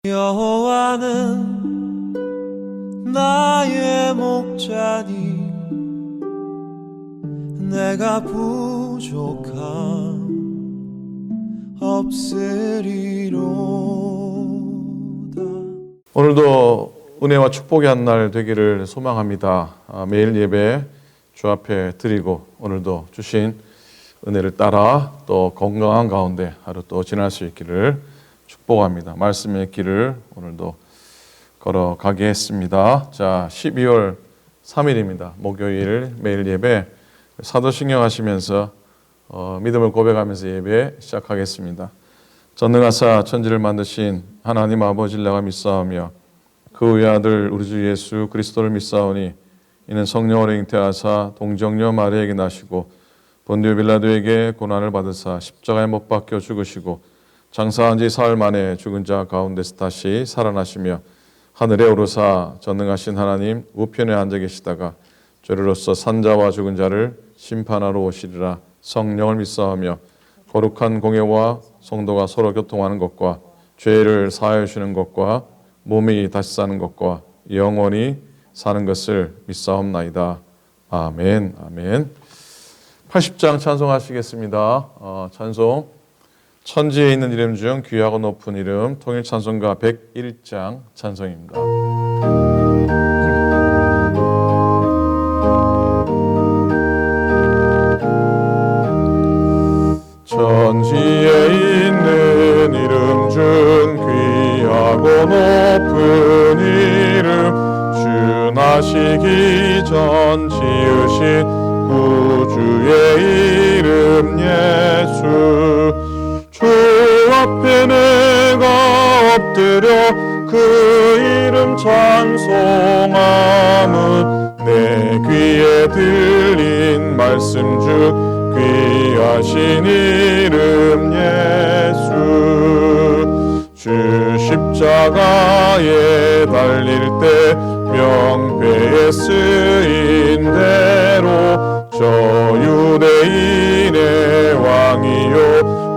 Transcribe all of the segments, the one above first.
여호와는 나의 목자니 내가 부족함 없으리로다. 오늘도 은혜와 축복의 한 날 되기를 소망합니다. 매일 예배 주 앞에 드리고 오늘도 주신 은혜를 따라 또 건강한 가운데 하루 또 지날 수 있기를 축복합니다. 말씀의 길을 오늘도 걸어가게 했습니다. 자, 12월 3일입니다. 목요일 매일 예배 사도신경 하시면서 믿음을 고백하면서 예배 시작하겠습니다. 전능하사 천지를 만드신 하나님 아버지를 내가 믿사오며 그 외아들 우리 주 예수 그리스도를 믿사오니 이는 성령으로 잉태하사 동정녀 마리아에게 나시고 본디오 빌라도에게 고난을 받으사 십자가에 못 박혀 죽으시고 장사한 지 사흘 만에 죽은 자 가운데서 다시 살아나시며 하늘에 오르사 전능하신 하나님 우편에 앉아 계시다가 죄로서 산 자와 죽은 자를 심판하러 오시리라. 성령을 믿사오며 거룩한 공예와 성도가 서로 교통하는 것과 죄를 사하여 주시는 것과 몸이 다시 사는 것과 영원히 사는 것을 믿사옵나이다. 아멘. 아멘. 80장 찬송하시겠습니다. 찬송 천지에 있는 이름 중 귀하고 높은 이름 통일 찬송가 101장 찬송입니다. 천지에 있는 이름 중 귀하고 높은 이름 주 나시기 전 지으신 구주의 이름 예수 주 앞에 내가 엎드려 그 이름 찬송함은 내 귀에 들린 말씀 중 귀하신 이름 예수 주 십자가에 달릴 때 명패에 쓰인 대로 저 유대인의 왕이요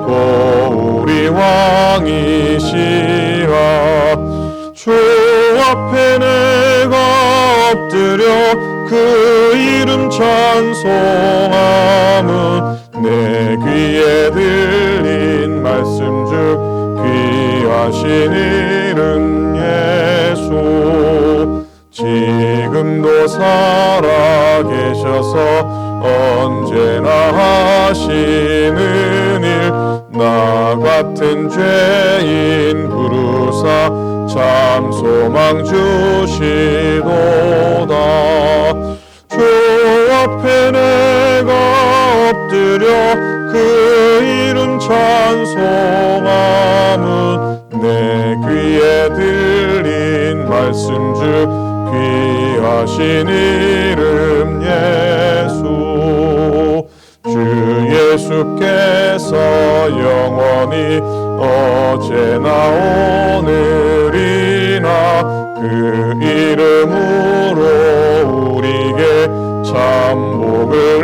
또 우리 왕이시라 주 앞에 내가 엎드려 그 이름 찬송함은 내 귀에 들린 말씀 중 귀하신 이름 예수 지금도 살아계셔서 언제나 하시는 일 나 같은 죄인 부르사 참 소망 주시도다 주 앞에 내가 엎드려 그 이름 찬송함은 내 귀에 들린 말씀 중 귀하신 이름 예수 주 예수께서 영원히 어제나 오늘이나 그 이름으로 우리에게 참 복을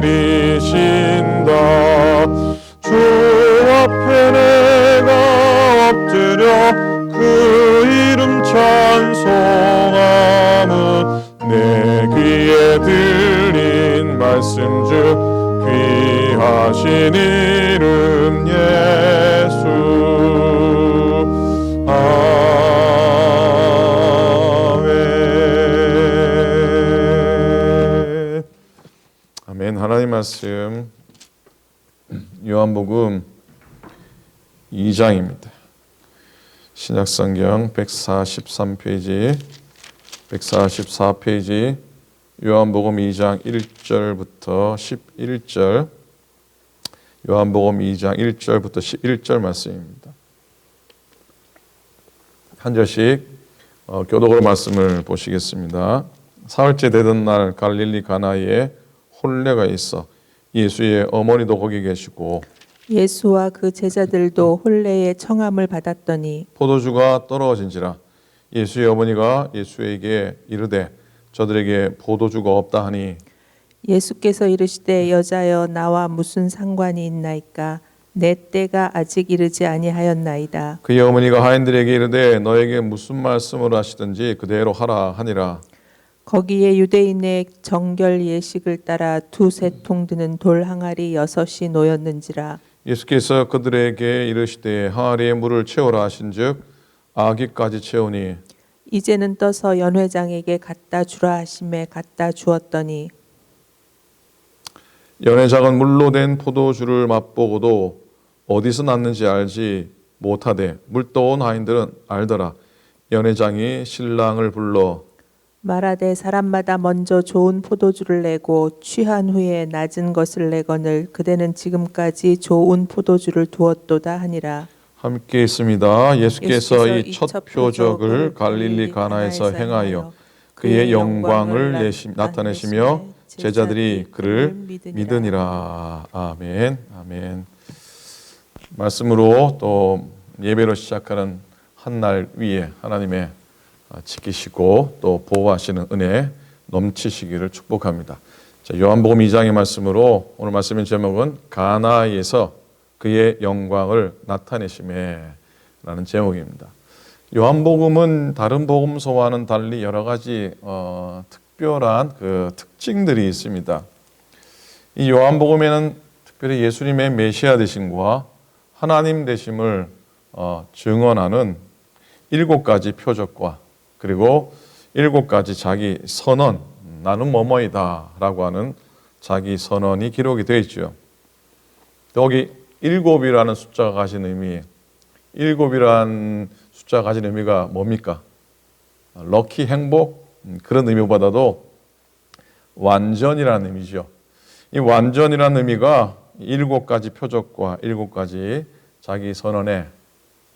내리신다 주 앞에 내가 엎드려 그 이름 찬송함은 내 귀에 들린 말씀 중 귀하신 이름 예수 아멘. 아멘. 하나님 말씀 요한복음 2장입니다. 신약성경 143페이지 144페이지 요한복음 2장 1절부터 11절 요한복음 2장 1절부터 11절 말씀입니다. 한 절씩 교독으로 말씀을 보시겠습니다. 사흘째 되던 날 갈릴리 가나에 혼례가 있어 예수의 어머니도 거기 계시고 예수와 그 제자들도 혼례의 청함을 받았더니 포도주가 떨어진지라 예수의 어머니가 예수에게 이르되 저들에게 포도주가 없다 하니 예수께서 이르시되 여자여 나와 무슨 상관이 있나이까 내 때가 아직 이르지 아니하였나이다. 그의 어머니가 하인들에게 이르되 너에게 무슨 말씀을 하시든지 그대로 하라 하니라. 거기에 유대인의 정결 예식을 따라 두세 통 드는 돌 항아리 6이 놓였는지라. 예수께서 그들에게 이르시되 항아리에 물을 채우라 하신즉 아기까지 채우니 이제는 떠서 연회장에게 갖다 주라 하심에 갖다 주었더니 연회장은 물로 된 포도주를 맛보고도 어디서 났는지 알지 못하되 물 떠온 하인들은 알더라. 연회장이 신랑을 불러 말하되 사람마다 먼저 좋은 포도주를 내고 취한 후에 낮은 것을 내거늘 그대는 지금까지 좋은 포도주를 두었도다 하니라. 함께 있습니다. 예수께서 이 첫 첫 표적을 갈릴리 가나에서 행하여 그의 영광을 나타내시며 제자들이 그를 믿으니라. 아멘. 아멘. 말씀으로 또 예배로 시작하는 한 날 위에 하나님의 지키시고 또 보호하시는 은혜 넘치시기를 축복합니다. 자, 요한복음 2장의 말씀으로 오늘 말씀의 제목은 가나에서 그의 영광을 나타내심에 라는 제목입니다. 요한복음은 다른 복음서와는 달리 여러 가지 특별한 그 특징들이 있습니다. 이 요한복음에는 특별히 예수님의 메시아 되심과 하나님 되심을 증언하는 7가지 표적과 그리고 7가지 자기 선언, 나는 뭐뭐이다 라고 하는 자기 선언이 기록이 되어 있죠. 여기 7이라는 숫자가 가진 의미, 7이라는 숫자가 가진 의미가 뭡니까? 럭키, 행복, 그런 의미보다도 완전이라는 의미죠. 이 완전이라는 의미가 7가지 표적과 7가지 자기 선언에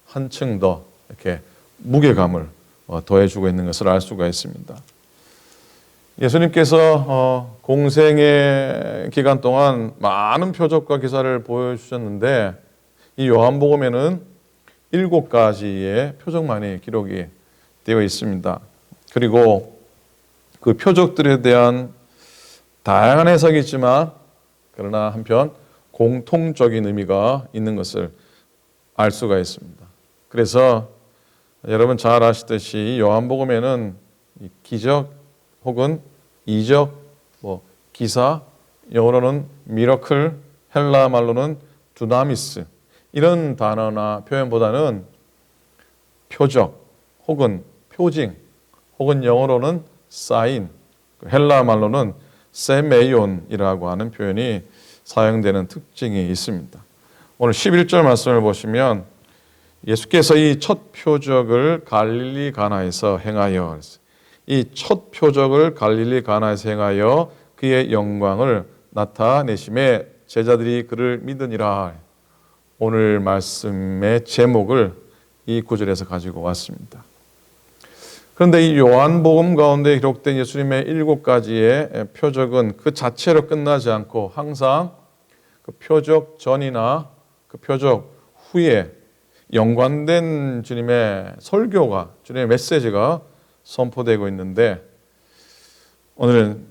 한층 더 이렇게 무게감을 더해주고 있는 것을 알 수가 있습니다. 예수님께서 공생의 기간 동안 많은 표적과 기사를 보여주셨는데 이 요한복음에는 7가지의 표적만이 기록이 되어 있습니다. 그리고 그 표적들에 대한 다양한 해석이 있지만 그러나 한편 공통적인 의미가 있는 것을 알 수가 있습니다. 그래서 여러분 잘 아시듯이 요한복음에는 기적 혹은 이적, 기사, 영어로는 미러클, 헬라 말로는 두나미스 이런 단어나 표현보다는 표적 혹은 표징 혹은 영어로는 사인, 헬라 말로는 세메이온이라고 하는 표현이 사용되는 특징이 있습니다. 오늘 11절 말씀을 보시면 예수께서 이 첫 표적을 갈릴리 가나에서 행하여 이 첫 표적을 갈릴리 가나에서 행하여 그의 영광을 나타내심에 제자들이 그를 믿으니라. 오늘 말씀의 제목을 이 구절에서 가지고 왔습니다. 그런데 이 요한복음 가운데 기록된 예수님의 7가지의 표적은 그 자체로 끝나지 않고 항상 그 표적 전이나 그 표적 후에 연관된 주님의 설교가, 주님의 메시지가 선포되고 있는데 오늘은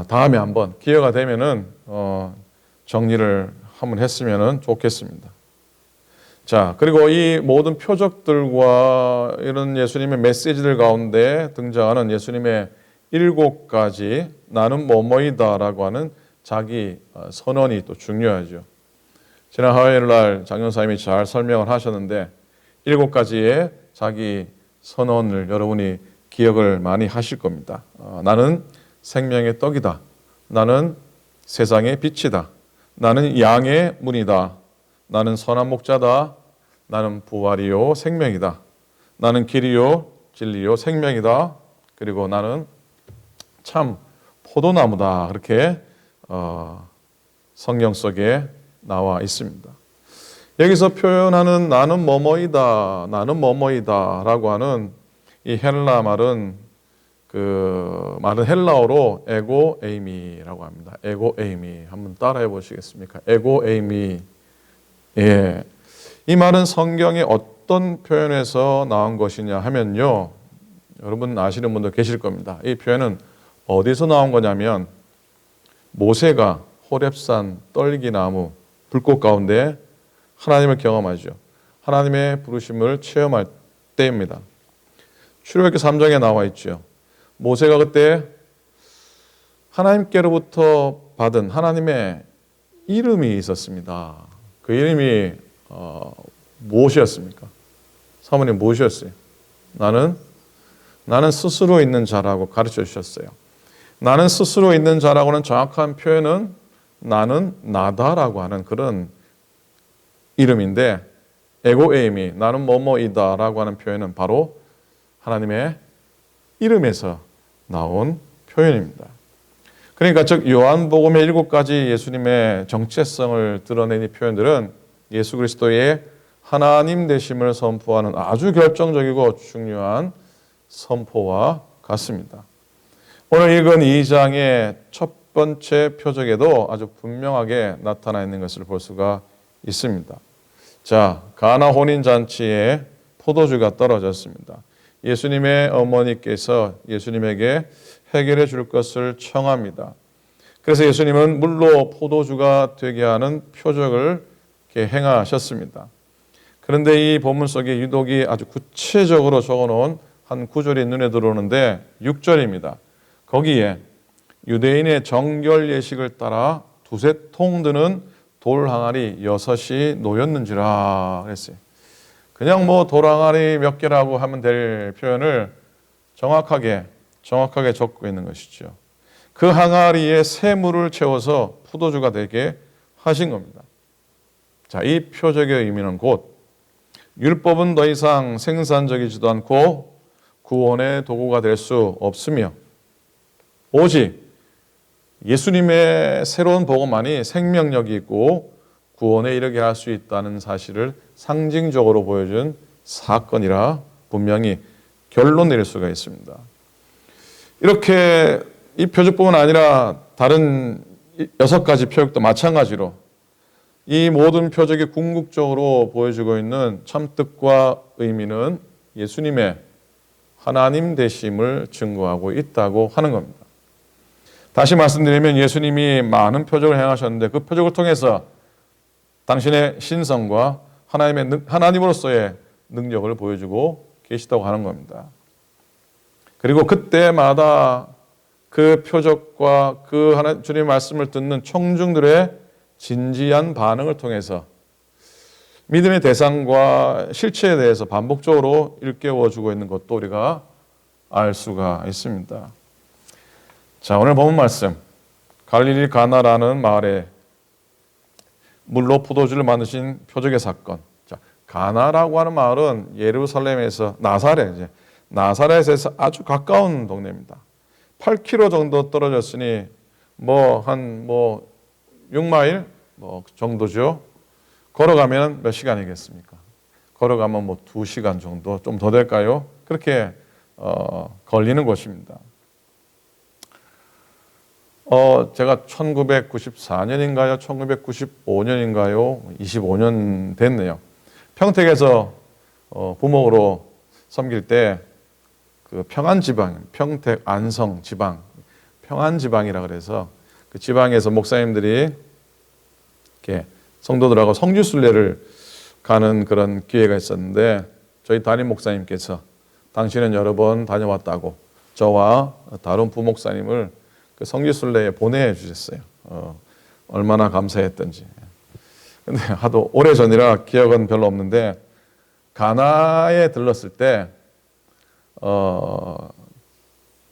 다음에 한번 기회가 되면은 정리를 한번 했으면 좋겠습니다. 자, 그리고 이 모든 표적들과 이런 예수님의 메시지들 가운데 등장하는 예수님의 7가지 나는 뭐뭐이다라고 하는 자기 선언이 또 중요하죠. 지난 화요일 날 장영사님이 잘 설명을 하셨는데 7가지의 자기 선언을 여러분이 기억을 많이 하실 겁니다. 나는 생명의 떡이다. 나는 세상의 빛이다. 나는 양의 문이다. 나는 선한 목자다. 나는 부활이요 생명이다. 나는 길이요 진리요 생명이다. 그리고 나는 참 포도나무다. 그렇게 성경 속에 나와 있습니다. 여기서 표현하는 나는 뭐뭐이다, 나는 뭐뭐이다라고 하는 이 헬라 말은 그 말은 헬라어로 에고 에이미라고 합니다. 에고 에이미 한번 따라해 보시겠습니까? 에고 에이미. 예, 이 말은 성경의 어떤 표현에서 나온 것이냐 하면요, 여러분 아시는 분도 계실 겁니다. 이 표현은 어디서 나온 거냐면 모세가 호렙산 떨기나무 불꽃 가운데 하나님을 경험하죠. 하나님의 부르심을 체험할 때입니다. 출애굽기 3장에 나와 있죠. 모세가 그때 하나님께로부터 받은 하나님의 이름이 있었습니다. 그 이름이 무엇이었습니까? 사모님 무엇이었어요? 나는 스스로 있는 자라고 가르쳐 주셨어요. 나는 스스로 있는 자라고는 정확한 표현은 나는 나다라고 하는 그런 이름인데, 에고에이미, 나는 뭐뭐이다라고 하는 표현은 바로 하나님의 이름에서 나온 표현입니다. 그러니까 즉 요한복음의 7가지 예수님의 정체성을 드러낸 이 표현들은 예수 그리스도의 하나님 되심을 선포하는 아주 결정적이고 중요한 선포와 같습니다. 오늘 읽은 2장의 첫 번째 표적에도 아주 분명하게 나타나 있는 것을 볼 수가 있습니다. 자, 가나 혼인잔치에 포도주가 떨어졌습니다. 예수님의 어머니께서 예수님에게 해결해 줄 것을 청합니다. 그래서 예수님은 물로 포도주가 되게 하는 표적을 행하셨습니다. 그런데 이 본문 속에 유독이 아주 구체적으로 적어놓은 한 구절이 눈에 들어오는데 6절입니다. 거기에 유대인의 정결 예식을 따라 두세 통 드는 돌 항아리 6이 놓였는지라 그랬어요. 그냥 뭐 돌 항아리 몇 개라고 하면 될 표현을 정확하게 적고 있는 것이죠. 그 항아리에 샘물을 채워서 포도주가 되게 하신 겁니다. 자, 이 표적의 의미는 곧 율법은 더 이상 생산적이지도 않고 구원의 도구가 될 수 없으며 오직 예수님의 새로운 복음만이 생명력이 있고 구원에 이르게 할 수 있다는 사실을 상징적으로 보여준 사건이라 분명히 결론 내릴 수가 있습니다. 이렇게 이 표적뿐만 아니라 다른 6가지 표적도 마찬가지로 이 모든 표적이 궁극적으로 보여주고 있는 참뜻과 의미는 예수님의 하나님 되심을 증거하고 있다고 하는 겁니다. 다시 말씀드리면 예수님이 많은 표적을 행하셨는데 그 표적을 통해서 당신의 신성과 하나님으로서의 능력을 보여주고 계시다고 하는 겁니다. 그리고 그때마다 그 표적과 그 주님의 말씀을 듣는 청중들의 진지한 반응을 통해서 믿음의 대상과 실체에 대해서 반복적으로 일깨워주고 있는 것도 우리가 알 수가 있습니다. 자, 오늘 본문 말씀 갈릴리 가나라는 마을에 물로 포도주를 만드신 표적의 사건. 자, 가나라고 하는 마을은 예루살렘에서 나사렛에서 아주 가까운 동네입니다. 8km 정도 떨어졌으니 한 6마일 정도죠. 걸어가면 몇 시간이겠습니까? 걸어가면 2시간 정도, 좀 더 될까요? 그렇게 걸리는 곳입니다. 제가 1994년인가요? 1995년인가요? 25년 됐네요. 평택에서 부목으로 섬길 때 그 평안지방, 평택 안성 지방, 평안지방이라 그래서 그 지방에서 목사님들이 이렇게 성도들하고 성지순례를 가는 그런 기회가 있었는데 저희 담임 목사님께서 당신은 여러 번 다녀왔다고 저와 다른 부목사님을 그 성지순례에 보내주셨어요. 얼마나 감사했던지. 근데 하도 오래전이라 기억은 별로 없는데 가나에 들렀을 때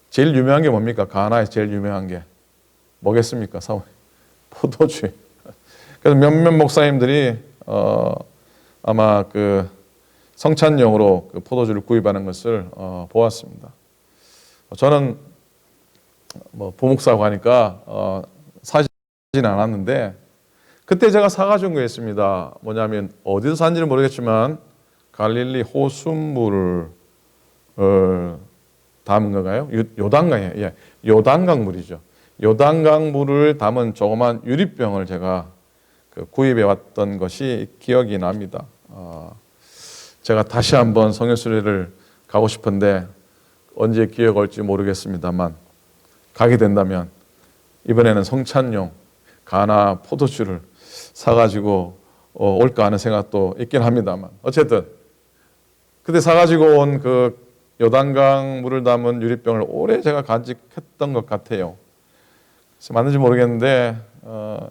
제일 유명한 게 뭡니까? 가나에서 제일 유명한 게 뭐겠습니까? 포도주. 그래서 몇몇 목사님들이 아마 그 성찬용으로 그 포도주를 구입하는 것을 보았습니다. 저는 부목사고 하니까 사진 않았는데 그때 제가 사가지고 있습니다. 뭐냐면 어디서 산지는 모르겠지만 갈릴리 호수물을 담은 건가요? 요단강에, 예, 요단강 물이죠. 요단강 물을 담은 조그만 유리병을 제가 구입해 왔던 것이 기억이 납니다. 제가 다시 한번 성교수리를 가고 싶은데 언제 기회가 올지 모르겠습니다만 가게 된다면 이번에는 성찬용 가나 포도주를 사가지고 올까 하는 생각도 있긴 합니다만 어쨌든 그때 사가지고 온 그 요단강 물을 담은 유리병을 오래 제가 간직했던 것 같아요. 그래서 맞는지 모르겠는데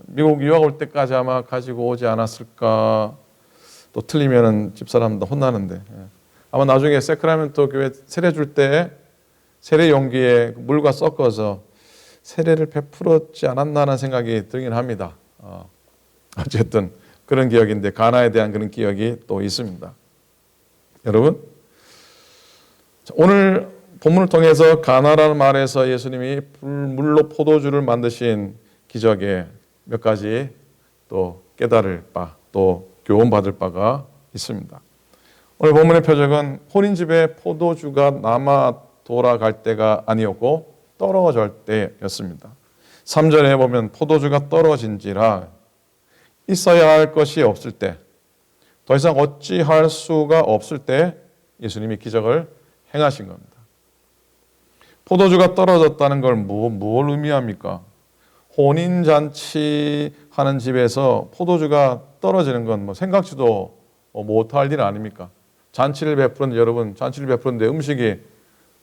미국 유학 올 때까지 아마 가지고 오지 않았을까. 또 틀리면은 집사람도 혼나는데 아마 나중에 세크라멘토 교회 세례 줄 때 세례 용기에 물과 섞어서 세례를 베풀었지 않았나라는 생각이 들긴 합니다. 어쨌든 그런 기억인데 가나에 대한 그런 기억이 또 있습니다. 여러분 오늘 본문을 통해서 가나라는 말에서 예수님이 물로 포도주를 만드신 기적에 몇 가지 또 깨달을 바, 또 교훈받을 바가 있습니다. 오늘 본문의 표적은 혼인집에 포도주가 남아 돌아갈 때가 아니었고 떨어질 때였습니다. 3절에 보면 포도주가 떨어진지라 있어야 할 것이 없을 때, 더 이상 어찌할 수가 없을 때 예수님이 기적을 행하신 겁니다. 포도주가 떨어졌다는 걸 뭘 의미합니까? 혼인잔치 하는 집에서 포도주가 떨어지는 건 뭐 생각지도 못할 일 아닙니까? 잔치를 베푸는데 여러분 잔치를 베푸는데 음식이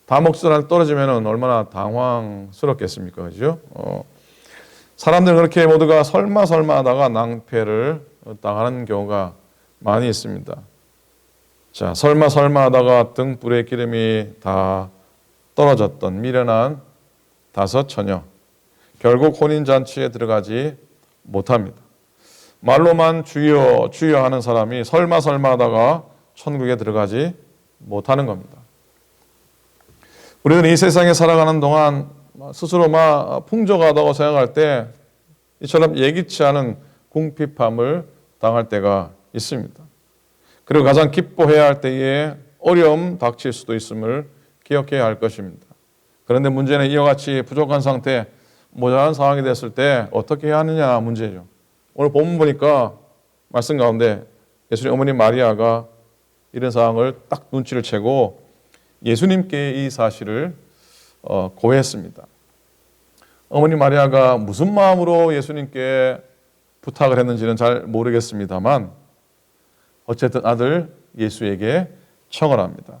다 먹지도 떨어지면 얼마나 당황스럽겠습니까? 그죠? 사람들은 그렇게 모두가 설마 하다가 낭패를 당하는 경우가 많이 있습니다. 자, 설마 하다가 등불에 기름이 다 떨어졌던 미련한 5 처녀. 결국 혼인잔치에 들어가지 못합니다. 말로만 주여 주여 하는 사람이 설마 하다가 천국에 들어가지 못하는 겁니다. 우리는 이 세상에 살아가는 동안 스스로 풍족하다고 생각할 때 이처럼 예기치 않은 궁핍함을 당할 때가 있습니다. 그리고 가장 기뻐해야 할 때에 어려움 닥칠 수도 있음을 기억해야 할 것입니다. 그런데 문제는 이와 같이 부족한 상태, 모자란 상황이 됐을 때 어떻게 해야 하느냐 문제죠. 오늘 본문 보니까 말씀 가운데 예수님 어머니 마리아가 이런 상황을 딱 눈치를 채고 예수님께 이 사실을 고했습니다. 어머니 마리아가 무슨 마음으로 예수님께 부탁을 했는지는 잘 모르겠습니다만 어쨌든 아들 예수에게 청을 합니다.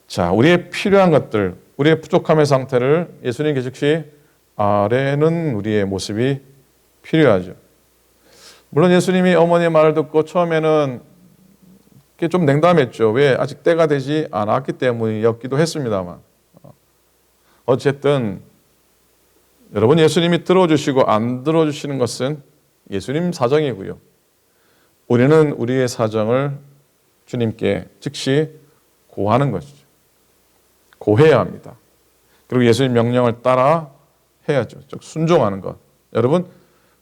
자, 우리의 필요한 것들, 우리의 부족함의 상태를 예수님께 즉시 아뢰는 우리의 모습이 필요하죠. 물론 예수님이 어머니의 말을 듣고 처음에는 좀 냉담했죠. 왜? 아직 때가 되지 않았기 때문이었기도 했습니다만 어쨌든 여러분 예수님이 들어주시고 안 들어주시는 것은 예수님 사정이고요. 우리는 우리의 사정을 주님께 즉시 고하는 것이죠. 고해야 합니다. 그리고 예수님 명령을 따라 해야죠. 즉 순종하는 것. 여러분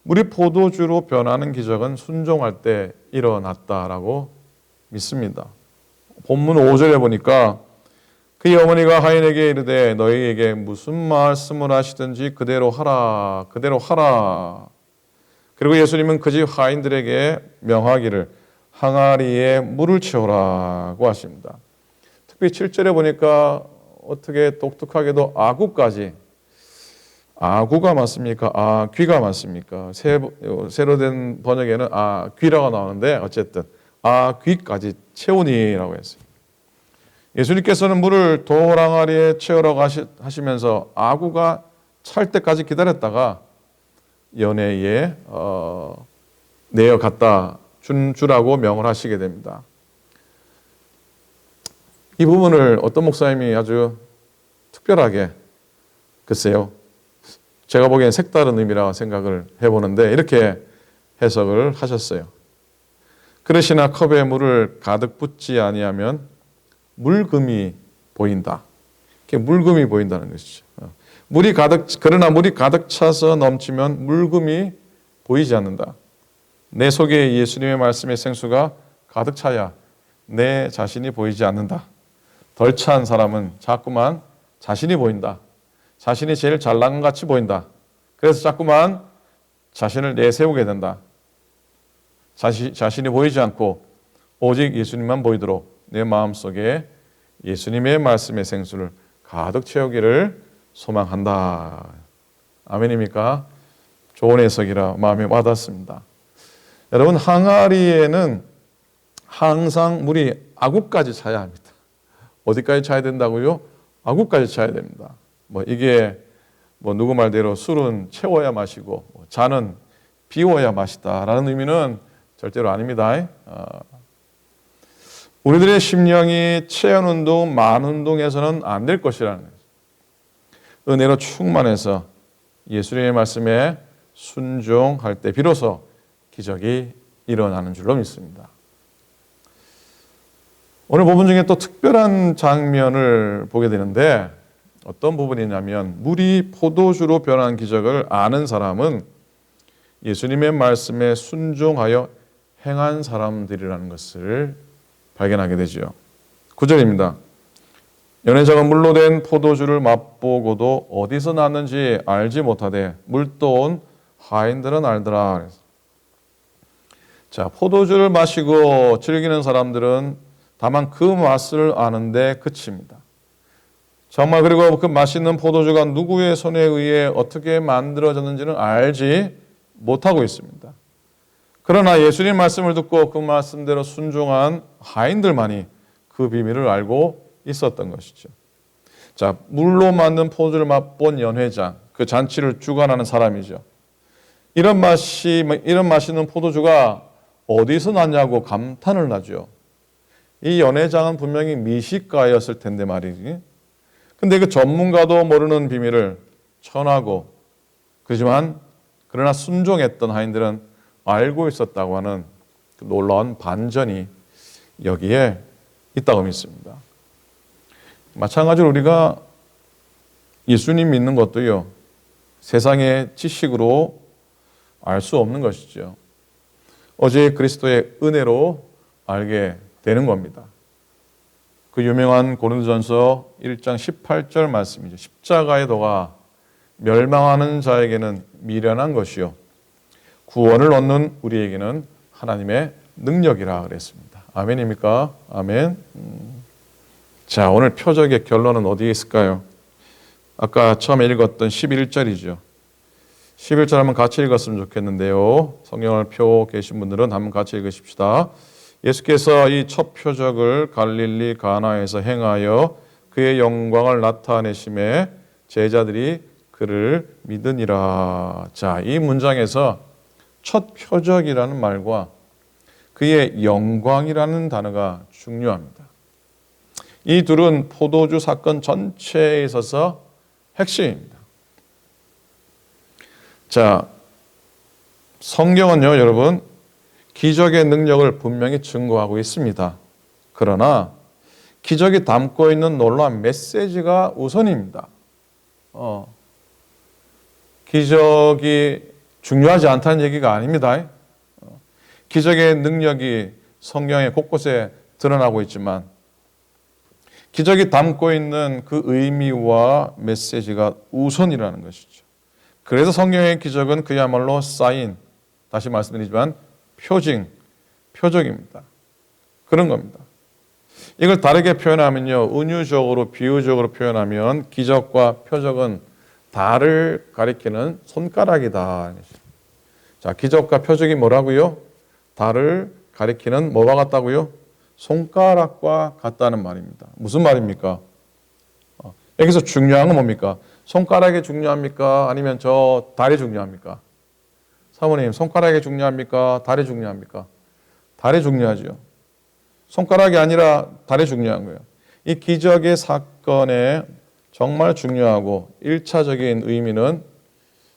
물이 포도주로 변하는 기적은 순종할 때 일어났다라고 믿습니다. 본문 5절에 보니까 그의 어머니가 하인에게 이르되 너희에게 무슨 말씀을 하시든지 그대로 하라. 그리고 예수님은 그 집 하인들에게 명하기를 항아리에 물을 채우라고 하십니다. 특히 7절에 보니까 어떻게 독특하게도 아구까지, 아구가 맞습니까? 귀가 맞습니까? 새로 된 번역에는 귀라고 나오는데 어쨌든 귀까지 채우니라고 했어요. 예수님께서는 물을 돌항아리에 채우라고 하시면서 아구가 찰 때까지 기다렸다가 연회에 내어 갖다 주라고 명을 하시게 됩니다. 이 부분을 어떤 목사님이 아주 특별하게 글쎄요. 제가 보기엔 색다른 의미라고 생각을 해보는데 이렇게 해석을 하셨어요. 그릇이나 컵에 물을 가득 붓지 아니하면 물금이 보인다. 이렇게 물금이 보인다는 것이죠. 그러나 물이 가득 차서 넘치면 물금이 보이지 않는다. 내 속에 예수님의 말씀의 생수가 가득 차야 내 자신이 보이지 않는다. 덜 찬 사람은 자꾸만 자신이 보인다. 자신이 제일 잘난 것 같이 보인다. 그래서 자꾸만 자신을 내세우게 된다. 자신이 보이지 않고 오직 예수님만 보이도록 내 마음속에 예수님의 말씀의 생수를 가득 채우기를 소망한다. 아멘입니까? 좋은 해석이라 마음에 와닿습니다. 여러분, 항아리에는 항상 물이 아구까지 차야 합니다. 어디까지 차야 된다고요? 아구까지 차야 됩니다. 이게 누구 말대로 술은 채워야 마시고 잔은 비워야 마시다라는 의미는 절대로 아닙니다. 우리들의 심령이 체한 운동, 만 운동에서는 안 될 것이라는 거예요. 은혜로 충만해서 예수님의 말씀에 순종할 때 비로소 기적이 일어나는 줄로 믿습니다. 오늘 본문 중에 또 특별한 장면을 보게 되는데 어떤 부분이냐면 물이 포도주로 변한 기적을 아는 사람은 예수님의 말씀에 순종하여 행한 사람들이라는 것을 발견하게 되죠. 9절입니다. 연회자가 물로 된 포도주를 맛보고도 어디서 났는지 알지 못하되 물떠온 하인들은 알더라. 자, 포도주를 마시고 즐기는 사람들은 다만 그 맛을 아는데 그칩니다. 정말 그리고 그 맛있는 포도주가 누구의 손에 의해 어떻게 만들어졌는지는 알지 못하고 있습니다. 그러나 예수님 말씀을 듣고 그 말씀대로 순종한 하인들만이 그 비밀을 알고 있었던 것이죠. 자, 물로 만든 포도주를 맛본 연회장, 그 잔치를 주관하는 사람이죠. 이런 맛있는 포도주가 어디서 났냐고 감탄을 하죠. 이 연회장은 분명히 미식가였을 텐데 말이지. 근데 그 전문가도 모르는 비밀을 전하고 그러나 순종했던 하인들은 알고 있었다고 하는 그 놀라운 반전이 여기에 있다고 믿습니다. 마찬가지로 우리가 예수님 믿는 것도요, 세상의 지식으로 알 수 없는 것이죠. 오직 그리스도의 은혜로 알게 되는 겁니다. 그 유명한 고린도전서 1장 18절 말씀이죠. 십자가의 도가 멸망하는 자에게는 미련한 것이요 구원을 얻는 우리에게는 하나님의 능력이라 그랬습니다. 아멘입니까? 아멘. 자, 오늘 표적의 결론은 어디에 있을까요? 아까 처음에 읽었던 11절이죠. 11절 한번 같이 읽었으면 좋겠는데요. 성경을 펴고 계신 분들은 한번 같이 읽으십시다. 예수께서 이 첫 표적을 갈릴리 가나에서 행하여 그의 영광을 나타내심에 제자들이 그를 믿으니라. 자, 이 문장에서 첫 표적이라는 말과 그의 영광이라는 단어가 중요합니다. 이 둘은 포도주 사건 전체에 있어서 핵심입니다. 자, 성경은요, 여러분, 기적의 능력을 분명히 증거하고 있습니다. 그러나 기적이 담고 있는 놀라운 메시지가 우선입니다. 기적이 중요하지 않다는 얘기가 아닙니다. 기적의 능력이 성경의 곳곳에 드러나고 있지만 기적이 담고 있는 그 의미와 메시지가 우선이라는 것이죠. 그래서 성경의 기적은 그야말로 사인, 다시 말씀드리지만 표적입니다. 그런 겁니다. 이걸 다르게 표현하면요, 은유적으로 비유적으로 표현하면 기적과 표적은 달을 가리키는 손가락이다. 자, 기적과 표적이 뭐라고요? 달을 가리키는 뭐와 같다고요? 손가락과 같다는 말입니다. 무슨 말입니까? 여기서 중요한 건 뭡니까? 손가락이 중요합니까? 아니면 저 달이 중요합니까? 사모님, 손가락이 중요합니까? 달이 중요합니까? 달이 중요하죠. 손가락이 아니라 달이 중요한 거예요. 이 기적의 사건에 정말 중요하고 1차적인 의미는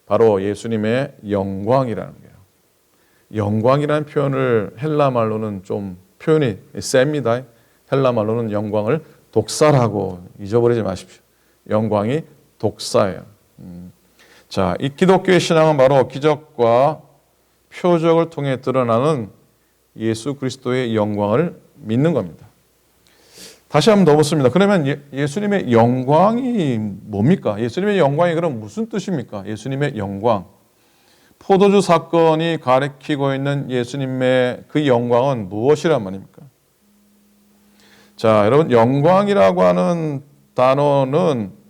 바로 예수님의 영광이라는 거예요. 영광이라는 표현을 헬라 말로는 좀 표현이 셉니다. 헬라 말로는 영광을 독사라고 잊어버리지 마십시오. 영광이 독사예요. 자, 이 기독교의 신앙은 바로 기적과 표적을 통해 드러나는 예수 그리스도의 영광을 믿는 겁니다. 다시 한번 더 묻습니다. 그러면 예수님의 영광이 뭡니까? 예수님의 영광이 그럼 무슨 뜻입니까? 예수님의 영광. 포도주 사건이 가리키고 있는 예수님의 그 영광은 무엇이란 말입니까? 자, 여러분, 영광이라고 하는 단어는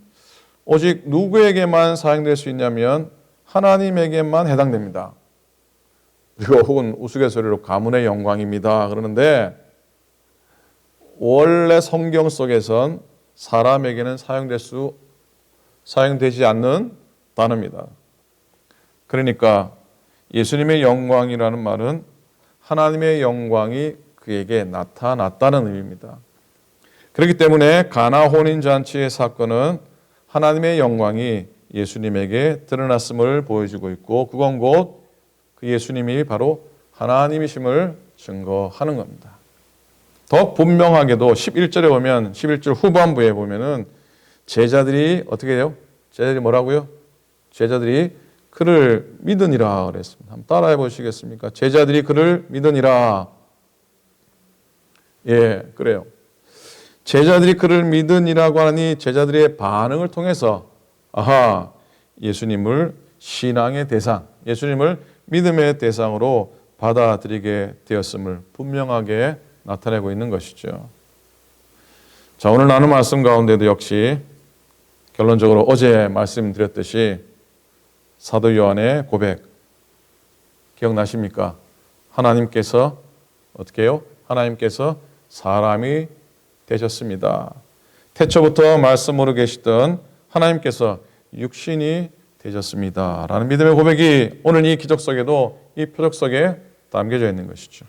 오직 누구에게만 사용될 수 있냐면 하나님에게만 해당됩니다. 그리고 혹은 우스갯소리로 가문의 영광입니다. 그러는데 원래 성경 속에선 사람에게는 사용되지 않는 단어입니다. 그러니까 예수님의 영광이라는 말은 하나님의 영광이 그에게 나타났다는 의미입니다. 그렇기 때문에 가나 혼인잔치의 사건은 하나님의 영광이 예수님에게 드러났음을 보여주고 있고, 그건 곧 그 예수님이 바로 하나님이심을 증거하는 겁니다. 더 분명하게도 11절에 보면, 11절 후반부에 보면은 제자들이 어떻게 해요? 제자들이 뭐라고요? 제자들이 그를 믿으니라 그랬습니다. 한번 따라해 보시겠습니까? 제자들이 그를 믿으니라. 예, 그래요. 제자들이 그를 믿으니라고 하니 제자들의 반응을 통해서 아하, 예수님을 신앙의 대상, 예수님을 믿음의 대상으로 받아들이게 되었음을 분명하게 나타내고 있는 것이죠. 자, 오늘 나눈 말씀 가운데도 역시 결론적으로 어제 말씀드렸듯이 사도 요한의 고백 기억나십니까? 하나님께서 어떻게 해요? 하나님께서 사람이 되셨습니다. 태초부터 말씀으로 계시던 하나님께서 육신이 되셨습니다. 라는 믿음의 고백이 오늘 이 기적 속에도, 이 표적 속에 담겨져 있는 것이죠.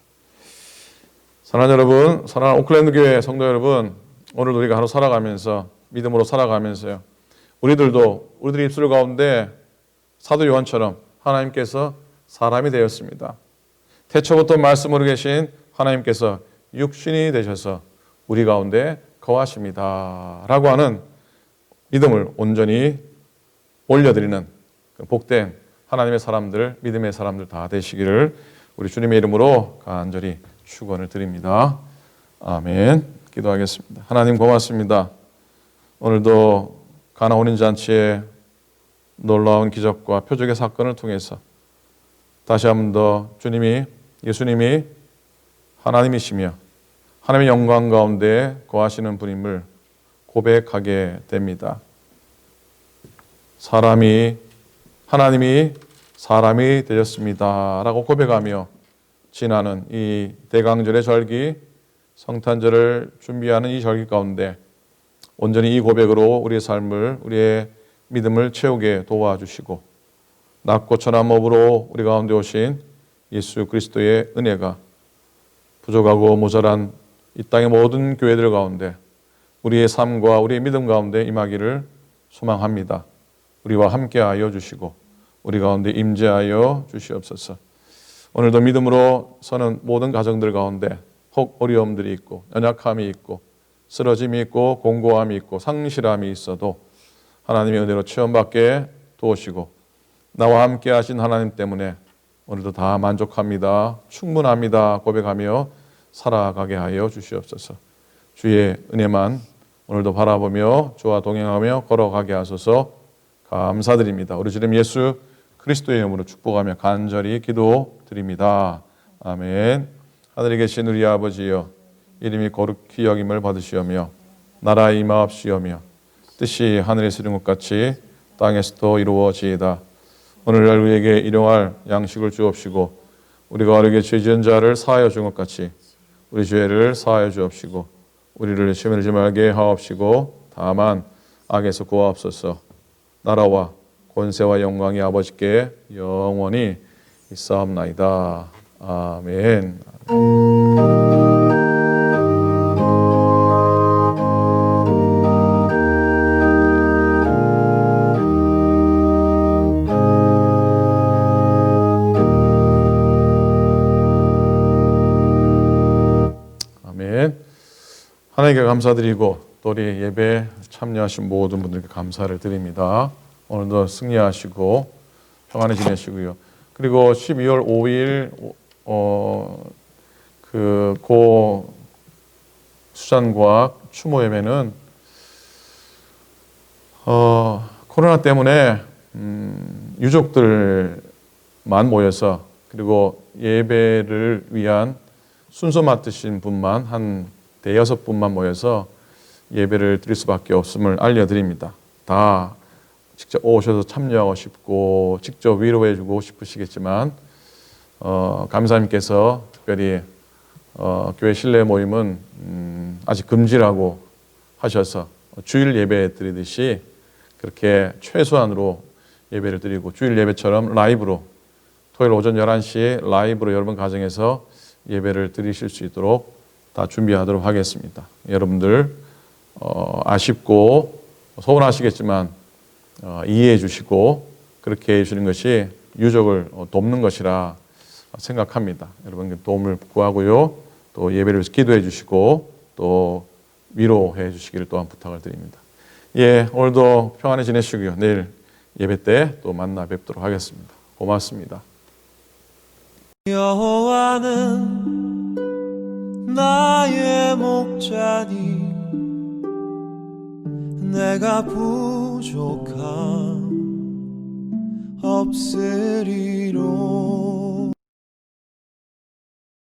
사랑하는 여러분, 사랑하는 오클랜드 교회 성도 여러분, 오늘 우리가 하루 살아가면서, 믿음으로 살아가면서요, 우리들의 입술 가운데 사도 요한처럼 하나님께서 사람이 되었습니다. 태초부터 말씀으로 계신 하나님께서 육신이 되셔서 우리 가운데 거하십니다. 라고 하는 믿음을 온전히 올려드리는 복된 하나님의 사람들, 믿음의 사람들 다 되시기를 우리 주님의 이름으로 간절히 축원을 드립니다. 아멘. 기도하겠습니다. 하나님 고맙습니다. 오늘도 가나 혼인잔치의 놀라운 기적과 표적의 사건을 통해서 다시 한 번 더 예수님이 하나님이시며 하나님의 영광 가운데 거하시는 분임을 고백하게 됩니다. 하나님이 사람이 되셨습니다. 라고 고백하며 지나는 이 대강절의 절기, 성탄절을 준비하는 이 절기 가운데 온전히 이 고백으로 우리의 삶을, 우리의 믿음을 채우게 도와주시고 낮고 천한 몸으로 우리 가운데 오신 예수 그리스도의 은혜가 부족하고 모자란 이 땅의 모든 교회들 가운데 우리의 삶과 우리의 믿음 가운데 임하기를 소망합니다. 우리와 함께하여 주시고 우리 가운데 임재하여 주시옵소서. 오늘도 믿음으로 서는 모든 가정들 가운데 혹 어려움들이 있고 연약함이 있고 쓰러짐이 있고 공고함이 있고 상실함이 있어도 하나님의 은혜로 체험받게 도우시고 나와 함께 하신 하나님 때문에 오늘도 다 만족합니다. 충분합니다. 고백하며 살아가게 하여 주시옵소서. 주의 은혜만 오늘도 바라보며 주와 동행하며 걸어가게 하소서. 감사드립니다. 우리 주님 예수 그리스도의 이름으로 축복하며 간절히 기도드립니다. 아멘. 하늘에 계신 우리 아버지여, 이름이 거룩히 여김을 받으시오며 나라 임하옵시오며 뜻이 하늘에서 이룬 것 같이 땅에서도 이루어지이다. 오늘날 우리에게 일용할 양식을 주옵시고 우리가 어리게 죄 지은 자를 사하여 준 것 같이 우리 죄를 사하여 주옵시고 우리를 시험에 들지 말게 하옵시고 다만 악에서 구하옵소서. 나라와 권세와 영광이 아버지께 영원히 있사옵나이다. 아멘. 아멘. 하나님께 감사드리고 또 우리 예배에 참여하신 모든 분들께 감사를 드립니다. 오늘도 승리하시고 평안히 지내시고요. 그리고 12월 5일 고 수잔과학 추모 예배는 코로나 때문에 유족들만 모여서 그리고 예배를 위한 순서 맡으신 분만 한 대여섯 분만 모여서 예배를 드릴 수밖에 없음을 알려드립니다. 다 직접 오셔서 참여하고 싶고 직접 위로해 주고 싶으시겠지만 감사님께서 특별히 교회 실내 모임은 아직 금지라고 하셔서 주일 예배 드리듯이 그렇게 최소한으로 예배를 드리고 주일 예배처럼 라이브로 토요일 오전 11시에 라이브로 여러분 가정에서 예배를 드리실 수 있도록 다 준비하도록 하겠습니다. 여러분들 아쉽고 서운하시겠지만 이해해 주시고 그렇게 해주시는 것이 유족을 돕는 것이라 생각합니다. 여러분 도움을 구하고요. 또 예배를 위해서 기도해 주시고 또 위로해 주시기를 또한 부탁을 드립니다. 예, 오늘도 평안히 지내시고요. 내일 예배 때 또 만나 뵙도록 하겠습니다. 고맙습니다. 여호와는 나의 목자니 내가 부족함 없으리로